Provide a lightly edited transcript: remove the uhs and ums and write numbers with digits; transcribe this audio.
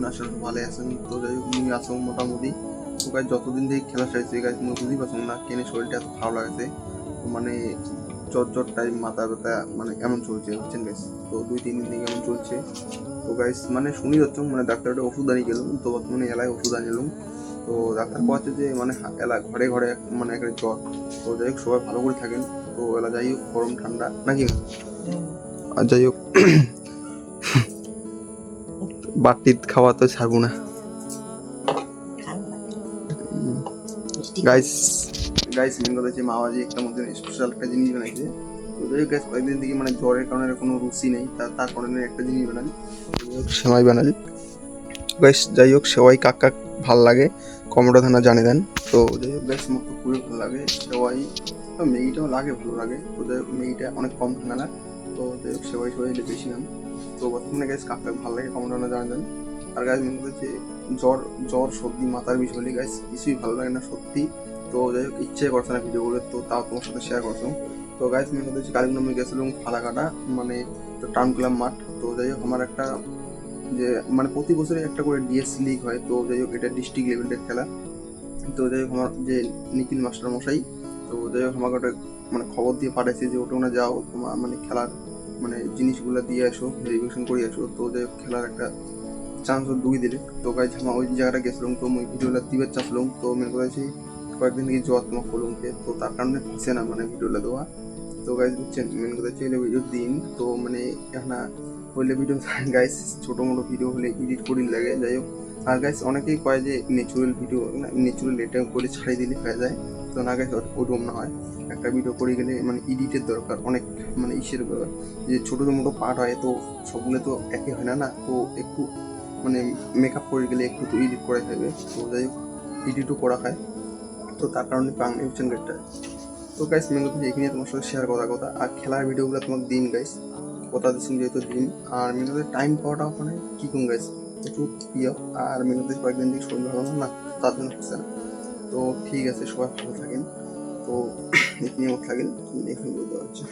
আসলে ভালো আছেন তো যাই হোক আমি আছো মোটামুটি। তো গাইজ যতদিন থেকে খেলা চাইছে গাইজ বুঝতেই পারছো না কেন শরীরটা এত ভালো লাগছে। তো মানে জ্বর টাইম মাথা ব্যথা মানে এমন চলছে বুঝছেন গাইজ। তো 2-3 দিন থেকে এমন চলছে। তো গাইজ মানে শুনি যাচ্ছ মানে ডাক্তারটা ওষুধ আনিয়ে গেলাম, তো বর্তমানে এলাকায় ওষুধ আনিলাম। তো ডাক্তার বলছে যে মানে এলা ঘরে ঘরে মানে একটা জ্বর। তো যাই হোক সবাই ভালো করে থাকেন। তো এলা যাই হোক গরম ঠান্ডা নাকি না, আর যাই হোক বাটিত খাওয়া তো ছাড়বো না গাইস। মেন কথা হচ্ছে মা বাজি একটা মধ্যে স্পেশাল একটা জিনিস বানাইছে। তো যাই হোক গাইস কয়েকদিন থেকে মানে জ্বরের কারণে কোনো রুচি নেই, তার কারণে একটা জিনিস বানাই, সেমাই বানাই গাইস। যাই হোক সেওয়াই কাক কাক ভাল লাগে কমোডা থানা জানে দেন। তো যাই হোক গাইস আমার তো খুবই ভালো লাগে সেওয়াই। তো ম্যাগিটাও লাগে ভালো লাগে। তো যাই হোক ম্যাগিটা অনেক কম ঠান্ডা। তো যাই হোক সেওয়াই বেশি নাম। তো বর্তমানে গাইস কাক কাক ভালো লাগে কমোডা থানা জানে দেন। আর গাইস মেন কথা হচ্ছে জ্বর জ্বর সর্দি মাথার বিষয় হলে গাইস কিছুই ভালো লাগে না সত্যি। তো যাই হোক ইচ্ছে করছে না ভিডিওগুলো, তো তাও তোমার সাথে শেয়ার করছো। তো গাইস মেন কথা হচ্ছে কালীগঞ্জ আমি গেছিলাম ফালাকাটা মানে টাউন ক্লাব মাঠ। তো যাই হোক আমার একটা যে মানে প্রতি বছরে একটা করে ডিএসসি লিগ হয়। তো যাই হোক এটা ডিস্ট্রিক্ট লেভেলের খেলা। তো যাই হোক আমার যে নিখিল মাস্টার মশাই, তো যাই হোক আমাকে ওটা মানে খবর দিয়ে পাঠাইছে যে ওটা ওনা যাও তোমার মানে খেলার মানে জিনিসগুলো দিয়ে আসো, ভেরিফিকেশন করে আসো। তো যাই হোক খেলার একটা চান্স দুই দিলে। তো গাইজ আমার ওই জায়গাটা গেছিলাম, তো ওই ভিডিওটা দিবার চাচ্ছিলাম। তো মনে করেছি কয়েকদিন থেকে জ্বর তোমার করলুমকে, তো তার কারণে হচ্ছে না মানে ভিডিওটা দেওয়া। তো গাইজ বুঝছেন মেন কথা হচ্ছে ভিডিও দিন তো মানে এখন হইলে ভিডিও গাইজ ছোটো মোটো ভিডিও হলে এডিট করি লাগে। যাই হোক আর গাইজ অনেকেই কয় যে ন্যাচুরাল ভিডিও ন্যাচুরাল এটা করে ছাড়িয়ে দিলে হয়ে যায়। তো না গাইজ ওরকম না হয়, একটা ভিডিও করে গেলে মানে এডিটের দরকার অনেক, মানে ইসের ব্যাপার যে ছোটো মোটো পার্ট হয়, তো সবগুলো তো একই হয় না না। তো একটু মানে মেকআপ করে গেলে একটু তো এডিট করা যাবে। তো যাই হোক এডিটও করা হয়, তো তার কারণে বাংলা ইউটিউব গেটটা। তো গাইস মেন কথা এখানে তোমার সাথে শেয়ার করার কথা। আর খেলার ভিডিওগুলো তোমার দিন গাইস কথা দিচ্ছেন যেহেতু দিন। আর মেন কথা টাইম পাওয়াটা ওখানে কী কম গাইস প্রচুর প্রিয়। আর মেন কথা কয়েকদিন থেকে শরীর ভালো না, তার জন্য হচ্ছে না। তো ঠিক আছে সবাই ভালো থাকেন। তো এখানে থাকেন এখানে বলতে পারছি।